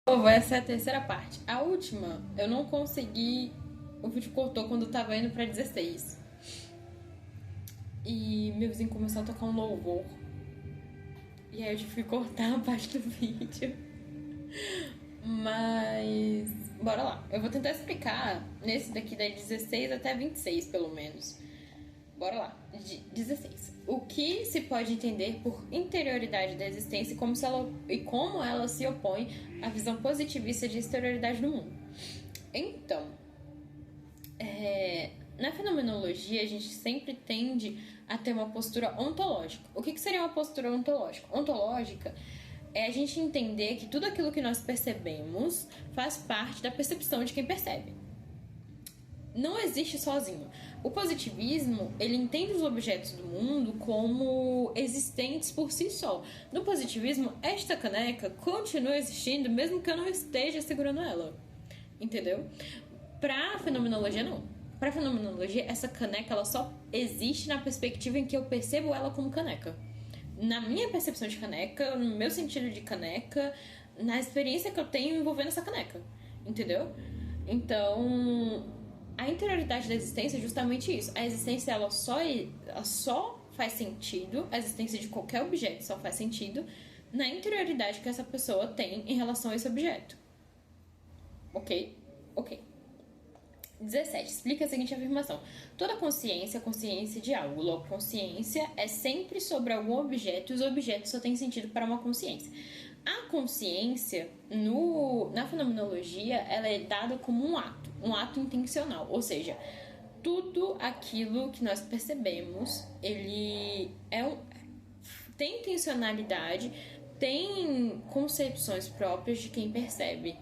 Povo, essa é a terceira parte. A última, eu não consegui. O vídeo cortou quando eu tava indo pra 16. E meu vizinho começou a tocar um louvor. E aí eu tive que cortar a parte do vídeo. Mas. Bora lá. Eu vou tentar explicar nesse daqui da 16 até 26, pelo menos. Bora lá. 16. O que se pode entender por interioridade da existência e como ela se opõe à visão positivista de exterioridade do mundo. Então, na fenomenologia, a gente sempre tende a ter uma postura ontológica. O que seria uma postura ontológica? Ontológica é a gente entender que tudo aquilo que nós percebemos faz parte da percepção de quem percebe. Não existe sozinho. O positivismo, ele entende os objetos do mundo como existentes por si só. No positivismo, esta caneca continua existindo mesmo que eu não esteja segurando ela. Entendeu? Pra fenomenologia, não. Pra fenomenologia, essa caneca ela só existe na perspectiva em que eu percebo ela como caneca. Na minha percepção de caneca, no meu sentido de caneca, na experiência que eu tenho envolvendo essa caneca. Entendeu? Então, a interioridade da existência é justamente isso. A existência ela só faz sentido, a existência de qualquer objeto só faz sentido na interioridade que essa pessoa tem em relação a esse objeto. Ok? Ok. 17. Explica a seguinte afirmação. Toda consciência é consciência de algo. Logo, consciência é sempre sobre algum objeto e os objetos só têm sentido para uma consciência. A consciência, na fenomenologia, ela é dada como um ato intencional. Ou seja, tudo aquilo que nós percebemos, ele tem intencionalidade, tem concepções próprias de quem percebe.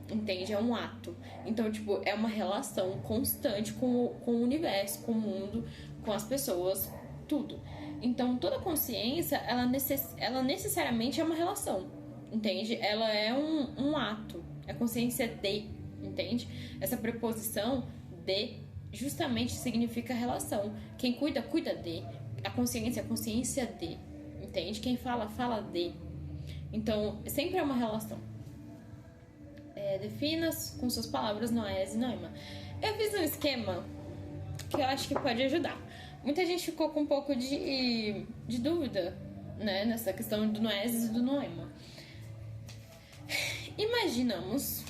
Entende? É um ato. Então, tipo, é uma relação constante com o universo, com o mundo, com as pessoas, tudo. Então, toda consciência, ela necessariamente é uma relação. Entende? Ela é um ato. É consciência de. Entende? Essa preposição de justamente significa relação. Quem cuida, cuida de. A consciência é consciência de. Entende? Quem fala, fala de. Então, sempre é uma relação. Defina com suas palavras noés e noema. Eu fiz um esquema que eu acho que pode ajudar. Muita gente ficou com um pouco de dúvida, né, nessa questão do noés e do noema. Imaginamos,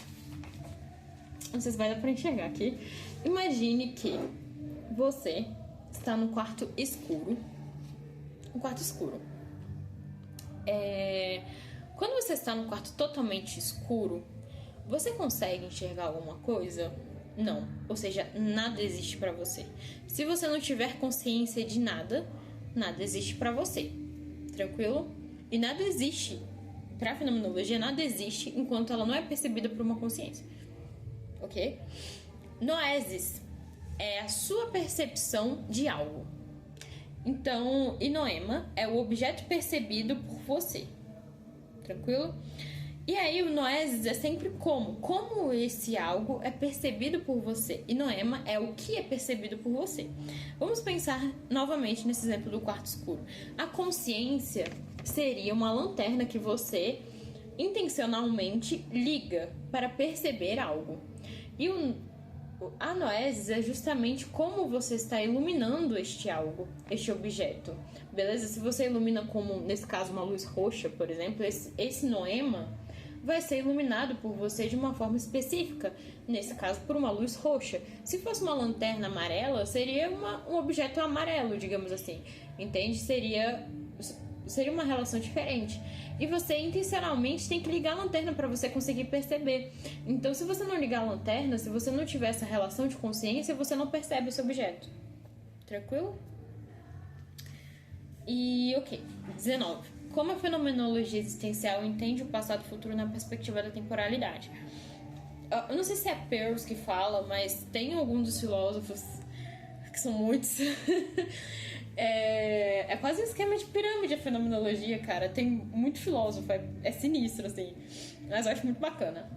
não sei se vai dar pra enxergar aqui. Imagine que você está no quarto escuro. Um quarto escuro. Quando você está num quarto totalmente escuro, você consegue enxergar alguma coisa? Não. Ou seja, nada existe pra você. Se você não tiver consciência de nada, nada existe pra você. Tranquilo? E nada existe. Pra fenomenologia, nada existe enquanto ela não é percebida por uma consciência. Ok? Noesis é a sua percepção de algo. Então, e noema é o objeto percebido por você. Tranquilo? E aí o noesis é sempre como esse algo é percebido por você. E noema é o que é percebido por você. Vamos pensar novamente nesse exemplo do quarto escuro. A consciência seria uma lanterna que você intencionalmente liga para perceber algo. E a noesis é justamente como você está iluminando este algo, este objeto. Beleza? Se você ilumina como, nesse caso, uma luz roxa, por exemplo, esse noema vai ser iluminado por você de uma forma específica, nesse caso por uma luz roxa. Se fosse uma lanterna amarela, seria um objeto amarelo, digamos assim, entende? Seria uma relação diferente. E você intencionalmente tem que ligar a lanterna para você conseguir perceber. Então, se você não ligar a lanterna, se você não tiver essa relação de consciência, você não percebe esse objeto. Tranquilo? E ok, 19. Como a fenomenologia existencial entende o passado e o futuro na perspectiva da temporalidade? Eu não sei se é Peirce que fala, mas tem algum dos filósofos, que são muitos, é quase um esquema de pirâmide a fenomenologia, cara. Tem muito filósofo, é sinistro, assim, mas eu acho muito bacana.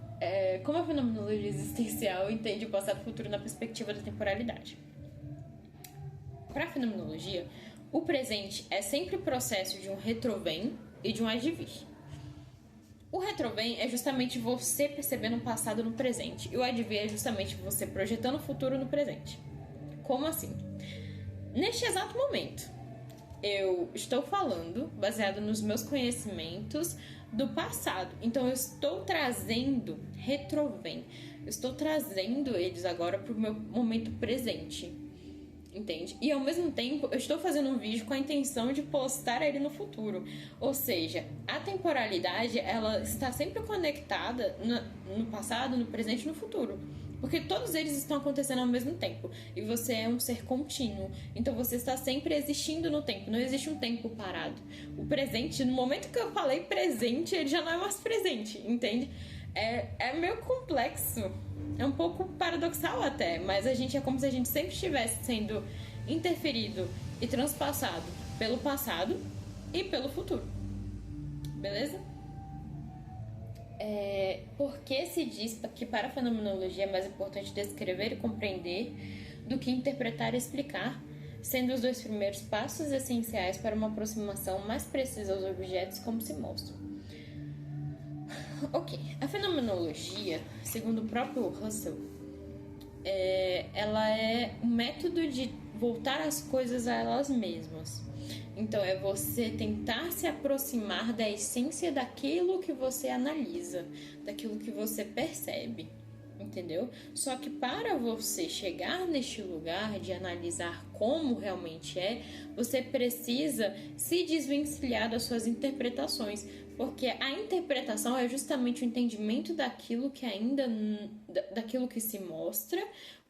Como a fenomenologia existencial entende o passado e o futuro na perspectiva da temporalidade? Para a fenomenologia, o presente é sempre o processo de um retrovém e de um advir. O retrovém é justamente você percebendo o passado no presente. E o advém é justamente você projetando o futuro no presente. Como assim? Neste exato momento, eu estou falando baseado nos meus conhecimentos do passado. Então eu estou trazendo retrovém. Eu estou trazendo eles agora para o meu momento presente. Entende? E ao mesmo tempo eu estou fazendo um vídeo com a intenção de postar ele no futuro. Ou seja, a temporalidade ela está sempre conectada no passado, no presente e no futuro. Porque todos eles estão acontecendo ao mesmo tempo. E você é um ser contínuo. Então você está sempre existindo no tempo. Não existe um tempo parado. O presente, no momento que eu falei presente, ele já não é mais presente, entende? É meio complexo. É um pouco paradoxal até, mas é como se a gente sempre estivesse sendo interferido e transpassado pelo passado e pelo futuro. Beleza? Porque se diz que para a fenomenologia é mais importante descrever e compreender do que interpretar e explicar, sendo os dois primeiros passos essenciais para uma aproximação mais precisa aos objetos como se mostram. Ok, a fenomenologia, segundo o próprio Russell, ela é um método de voltar as coisas a elas mesmas. Então é você tentar se aproximar da essência daquilo que você analisa, daquilo que você percebe, entendeu? Só que para você chegar neste lugar de analisar como realmente você precisa se desvencilhar das suas interpretações, porque a interpretação é justamente o entendimento daquilo que se mostra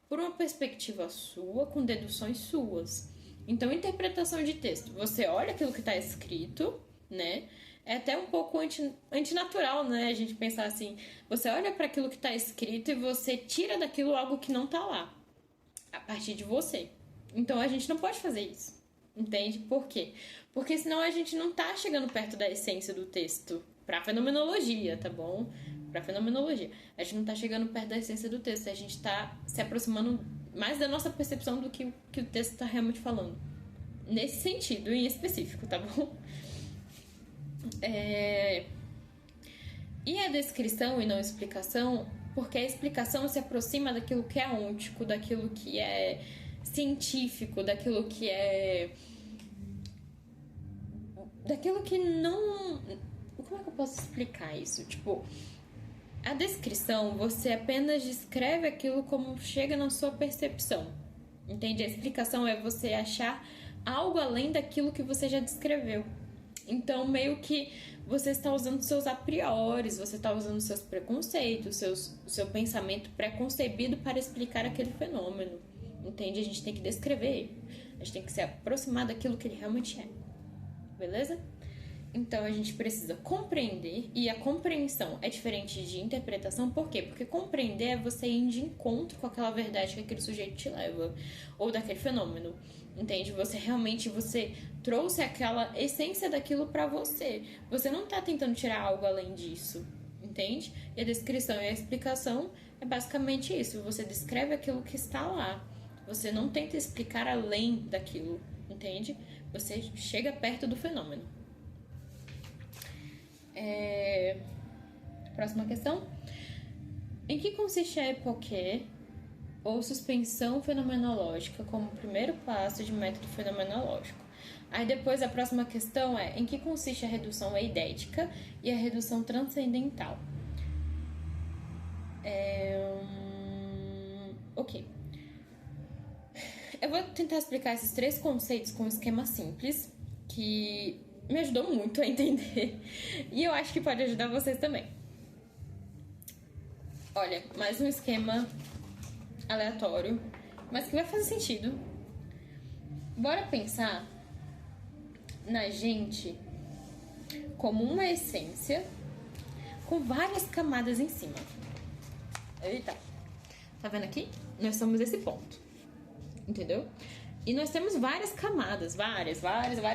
por uma perspectiva sua, com deduções suas. Então, interpretação de texto, você olha aquilo que está escrito, né? É até um pouco antinatural, né? A gente pensar assim, você olha para aquilo que está escrito e você tira daquilo algo que não está lá, a partir de você. Então, a gente não pode fazer isso, entende? Por quê? Porque senão a gente não tá chegando perto da essência do texto, pra fenomenologia, tá bom? Pra fenomenologia. A gente não tá chegando perto da essência do texto, a gente tá se aproximando mais da nossa percepção do que o texto tá realmente falando. Nesse sentido, em específico, tá bom? E a descrição e não explicação, porque a explicação se aproxima daquilo que é ôntico, daquilo que é científico, daquilo que não... Como é que eu posso explicar isso? Tipo, a descrição, você apenas descreve aquilo como chega na sua percepção. Entende? A explicação é você achar algo além daquilo que você já descreveu. Então, meio que você está usando seus a priori, você está usando seus preconceitos, o seu pensamento pré-concebido para explicar aquele fenômeno. Entende? A gente tem que descrever ele. A gente tem que se aproximar daquilo que ele realmente é. Beleza? Então, a gente precisa compreender, e a compreensão é diferente de interpretação, por quê? Porque compreender é você ir de encontro com aquela verdade que aquele sujeito te leva, ou daquele fenômeno, entende? Você trouxe aquela essência daquilo pra você. Você não tá tentando tirar algo além disso, entende? E a descrição e a explicação é basicamente isso, você descreve aquilo que está lá. Você não tenta explicar além daquilo, entende? Você chega perto do fenômeno. Próxima questão. Em que consiste a epoquê ou suspensão fenomenológica como primeiro passo de método fenomenológico? Aí depois a próxima questão é: em que consiste a redução eidética e a redução transcendental? Ok. Eu vou tentar explicar esses três conceitos com um esquema simples que me ajudou muito a entender e eu acho que pode ajudar vocês também. Olha, mais um esquema aleatório, mas que vai fazer sentido. Bora pensar na gente como uma essência com várias camadas em cima. Eita, tá vendo aqui? Nós somos esse ponto, entendeu? E nós temos várias camadas, várias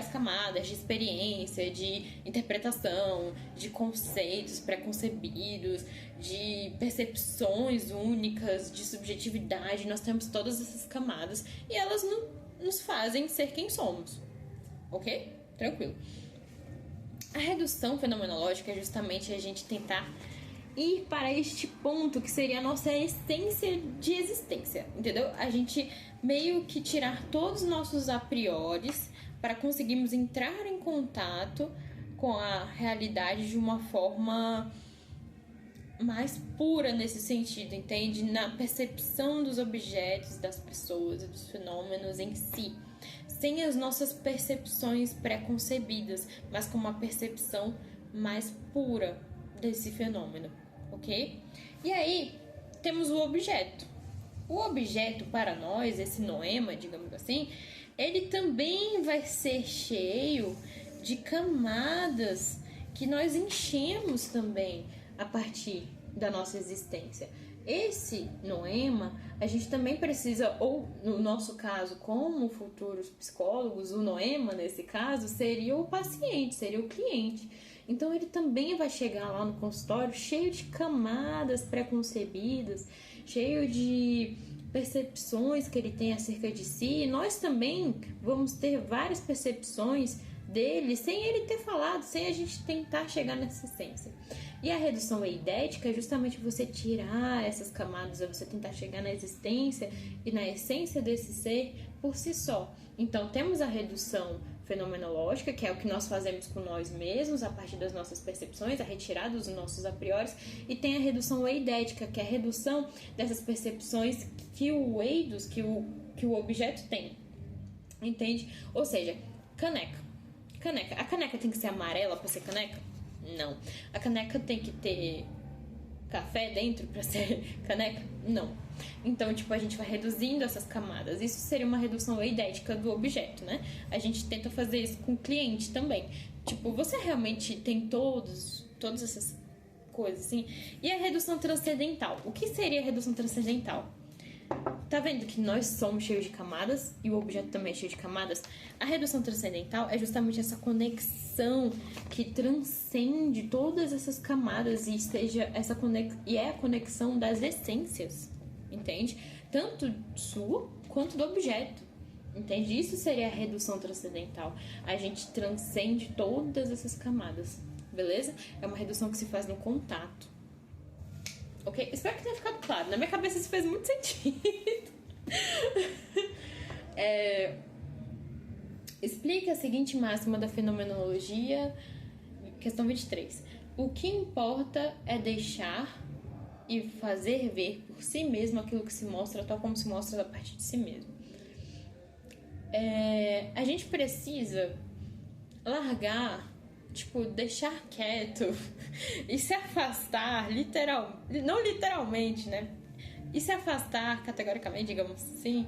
camadas de experiência, de interpretação, de conceitos pré-concebidos, de percepções únicas, de subjetividade. Nós temos todas essas camadas e elas nos fazem ser quem somos, ok? Tranquilo. A redução fenomenológica é justamente a gente tentar ir para este ponto que seria a nossa essência de existência, entendeu? A gente meio que tirar todos os nossos a priores para conseguirmos entrar em contato com a realidade de uma forma mais pura nesse sentido, entende? Na percepção dos objetos, das pessoas e dos fenômenos em si, sem as nossas percepções pré-concebidas, mas com uma percepção mais pura desse fenômeno, ok? E aí, temos o objeto. O objeto, para nós, esse noema, digamos assim, ele também vai ser cheio de camadas que nós enchemos também a partir da nossa existência. Esse noema, a gente também precisa, ou no nosso caso, como futuros psicólogos, o noema, nesse caso, seria o paciente, seria o cliente. Então ele também vai chegar lá no consultório cheio de camadas pré-concebidas, cheio de percepções que ele tem acerca de si. E nós também vamos ter várias percepções dele sem ele ter falado, sem a gente tentar chegar nessa essência. E a redução eidética é justamente você tirar essas camadas, é você tentar chegar na existência e na essência desse ser por si só. Então temos a redução fenomenológica, que é o que nós fazemos com nós mesmos a partir das nossas percepções, a retirada dos nossos a priori, e tem a redução eidética, que é a redução dessas percepções que o eidos, que o objeto tem, entende? Ou seja, caneca. A caneca tem que ser amarela para ser caneca? Não. A caneca tem que ter café dentro para ser caneca? Não. Então, tipo, a gente vai reduzindo essas camadas. Isso seria uma redução eidética do objeto, né? A gente tenta fazer isso com o cliente também. Tipo, você realmente tem todas essas coisas, assim? E a redução transcendental? O que seria a redução transcendental? Tá vendo que nós somos cheios de camadas e o objeto também é cheio de camadas? A redução transcendental é justamente essa conexão que transcende todas essas camadas e é a conexão das essências, entende? Tanto sua quanto do objeto, entende? Isso seria a redução transcendental. A gente transcende todas essas camadas, beleza? É uma redução que se faz no contato. Ok? Espero que tenha ficado claro. Na minha cabeça isso fez muito sentido. Explique a seguinte máxima da fenomenologia, questão 23. O que importa é deixar e fazer ver por si mesmo aquilo que se mostra tal como se mostra a partir de si mesmo. A gente precisa largar, tipo, deixar quieto e se afastar, não literalmente, né? E se afastar categoricamente, digamos assim,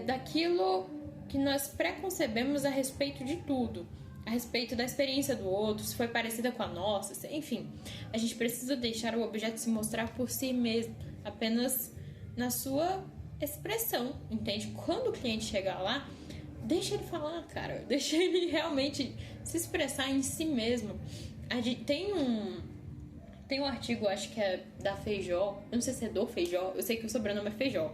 daquilo que nós preconcebemos a respeito de tudo, a respeito da experiência do outro, se foi parecida com a nossa, enfim. A gente precisa deixar o objeto se mostrar por si mesmo, apenas na sua expressão, entende? Quando o cliente chegar lá, deixa ele falar, cara. Deixa ele realmente se expressar em si mesmo. Tem um artigo, acho que é da Feijó. Eu não sei se é do Feijó. Eu sei que o sobrenome é Feijó.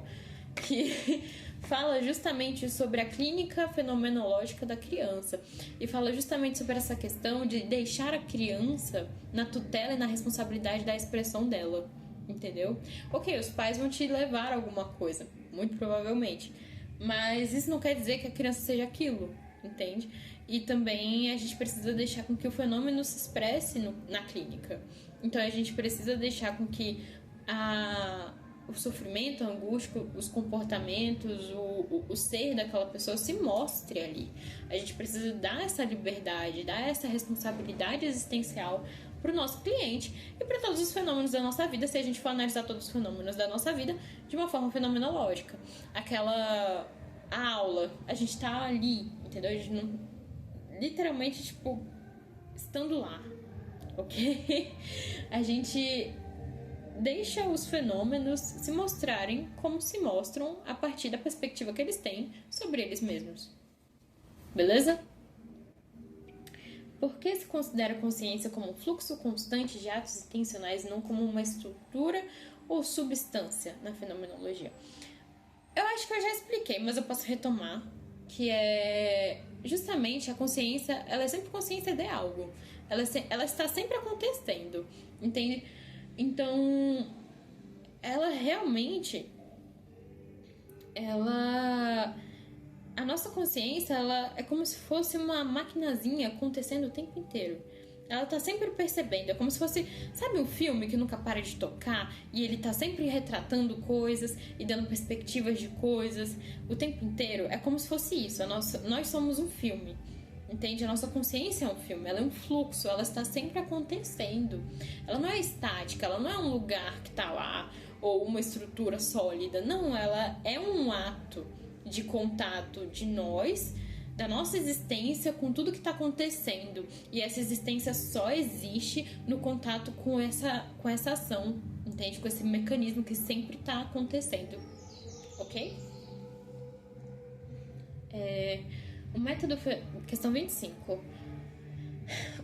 Que fala justamente sobre a clínica fenomenológica da criança. E fala justamente sobre essa questão de deixar a criança na tutela e na responsabilidade da expressão dela. Entendeu? Ok, os pais vão te levar a alguma coisa. Muito provavelmente. Mas isso não quer dizer que a criança seja aquilo, entende? E também a gente precisa deixar com que o fenômeno se expresse na clínica. Então a gente precisa deixar com que o sofrimento, a angústia, os comportamentos, o ser daquela pessoa se mostre ali. A gente precisa dar essa liberdade, dar essa responsabilidade existencial para o nosso cliente e para todos os fenômenos da nossa vida, se a gente for analisar todos os fenômenos da nossa vida de uma forma fenomenológica. A aula, a gente tá ali, entendeu? A gente não, literalmente, tipo, estando lá, ok? A gente deixa os fenômenos se mostrarem como se mostram a partir da perspectiva que eles têm sobre eles mesmos. Beleza? Por que se considera a consciência como um fluxo constante de atos intencionais e não como uma estrutura ou substância na fenomenologia? Eu acho que eu já expliquei, mas eu posso retomar, que é justamente a consciência, ela é sempre consciência de algo. Ela está sempre acontecendo, entende? Então, ela realmente, a nossa consciência, ela é como se fosse uma maquinazinha acontecendo o tempo inteiro. Ela tá sempre percebendo, é como se fosse, sabe, um filme que nunca para de tocar e ele tá sempre retratando coisas e dando perspectivas de coisas o tempo inteiro? É como se fosse isso, nós somos um filme, entende? A nossa consciência é um filme, ela é um fluxo, ela está sempre acontecendo. Ela não é estática, ela não é um lugar que tá lá ou uma estrutura sólida, não, ela é um ato de contato de nós, da nossa existência com tudo que está acontecendo. E essa existência só existe no contato com essa ação, entende? Com esse mecanismo que sempre está acontecendo, ok? O método... Questão 25.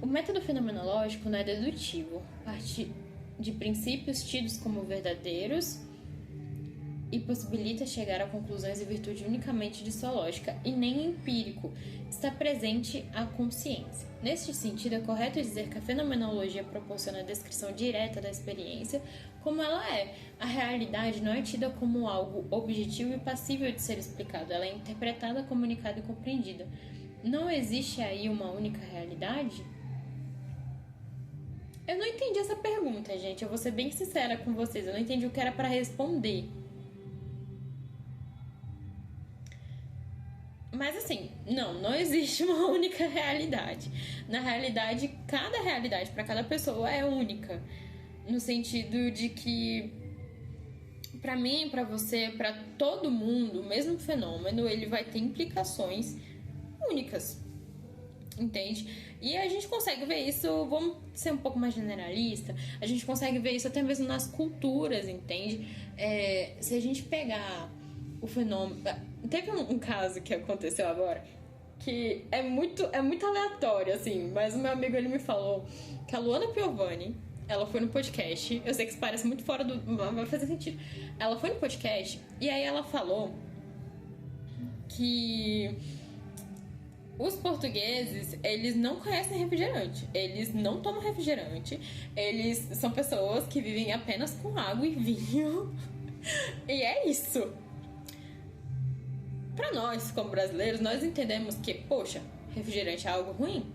O método fenomenológico não é dedutivo, parte de princípios tidos como verdadeiros e possibilita chegar a conclusões em virtude unicamente de sua lógica e nem empírico, está presente a consciência. Neste sentido, é correto dizer que a fenomenologia proporciona a descrição direta da experiência como ela é. A realidade não é tida como algo objetivo e passível de ser explicado, ela é interpretada, comunicada e compreendida. Não existe aí uma única realidade? Eu não entendi essa pergunta, gente. Eu vou ser bem sincera com vocês. Eu não entendi o que era para responder. Mas assim, não existe uma única realidade. Na realidade, cada realidade para cada pessoa é única. No sentido de que, para mim, para você, para todo mundo, o mesmo fenômeno, ele vai ter implicações únicas. Entende? E a gente consegue ver isso, vamos ser um pouco mais generalista, a gente consegue ver isso até mesmo nas culturas, entende? Se a gente pegar o fenômeno... Teve um caso que aconteceu agora que é muito aleatório, assim, mas o meu amigo, ele me falou que a Luana Piovani, ela foi no podcast, eu sei que isso parece muito fora do... vai fazer sentido. Ela foi no podcast e aí ela falou que os portugueses, eles não conhecem refrigerante, eles não tomam refrigerante, eles são pessoas que vivem apenas com água e vinho, e é isso. Pra nós, como brasileiros, nós entendemos que, poxa, refrigerante é algo ruim.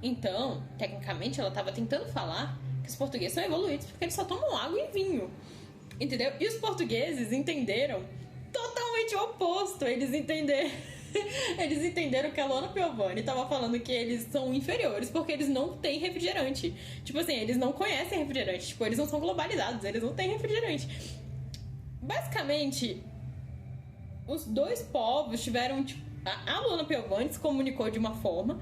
Então, tecnicamente, ela estava tentando falar que os portugueses são evoluídos porque eles só tomam água e vinho, entendeu? E os portugueses entenderam totalmente o oposto. Eles entenderam que a Luana Piovani estava falando que eles são inferiores porque eles não têm refrigerante. Tipo assim, eles não conhecem refrigerante. Tipo, eles não são globalizados, eles não têm refrigerante. Basicamente, os dois povos tiveram, tipo, a Luana Piovani se comunicou de uma forma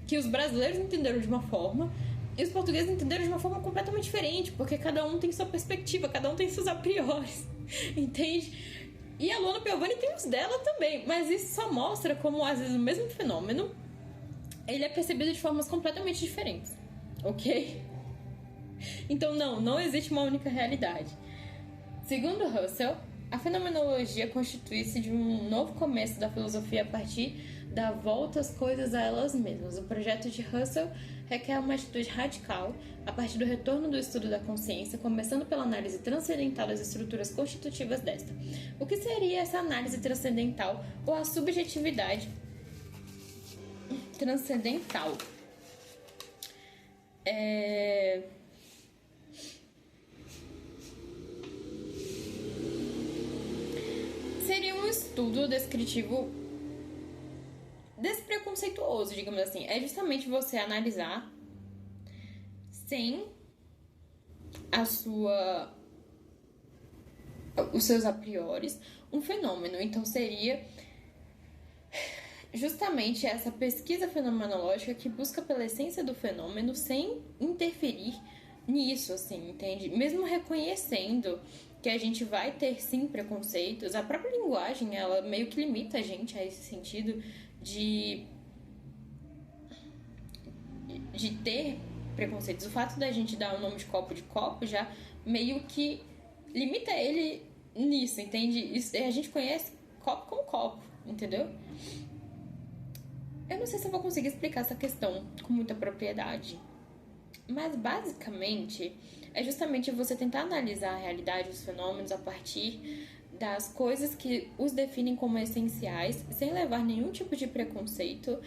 que os brasileiros entenderam de uma forma e os portugueses entenderam de uma forma completamente diferente, porque cada um tem sua perspectiva, cada um tem seus a priori, entende? E a Luana Piovani tem os dela também, mas isso só mostra como, às vezes, o mesmo fenômeno ele é percebido de formas completamente diferentes, ok? Então, não existe uma única realidade. Segundo Russell, a fenomenologia constitui-se de um novo começo da filosofia a partir da volta às coisas a elas mesmas. O projeto de Russell requer uma atitude radical a partir do retorno do estudo da consciência, começando pela análise transcendental das estruturas constitutivas desta. O que seria essa análise transcendental ou a subjetividade transcendental? Seria um estudo descritivo despreconceituoso, digamos assim. É justamente você analisar sem os seus a priori um fenômeno. Então seria justamente essa pesquisa fenomenológica que busca pela essência do fenômeno sem interferir nisso, assim, entende? Mesmo reconhecendo que a gente vai ter, sim, preconceitos, a própria linguagem, ela meio que limita a gente a esse sentido de ter preconceitos. O fato da gente dar o nome de copo já meio que limita ele nisso, entende? A gente conhece copo como copo, entendeu? Eu não sei se eu vou conseguir explicar essa questão com muita propriedade. Mas, basicamente, é justamente você tentar analisar a realidade, os fenômenos, a partir das coisas que os definem como essenciais, sem levar nenhum tipo de preconceito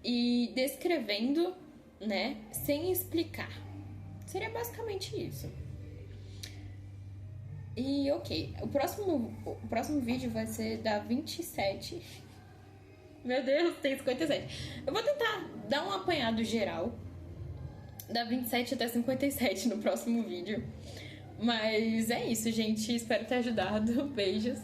e descrevendo, né, sem explicar. Seria basicamente isso. E, ok, o próximo vídeo vai ser da 27. Meu Deus, tem 57. Eu vou tentar dar um apanhado geral da 27 até 57 no próximo vídeo. Mas é isso, gente. Espero ter ajudado. Beijos.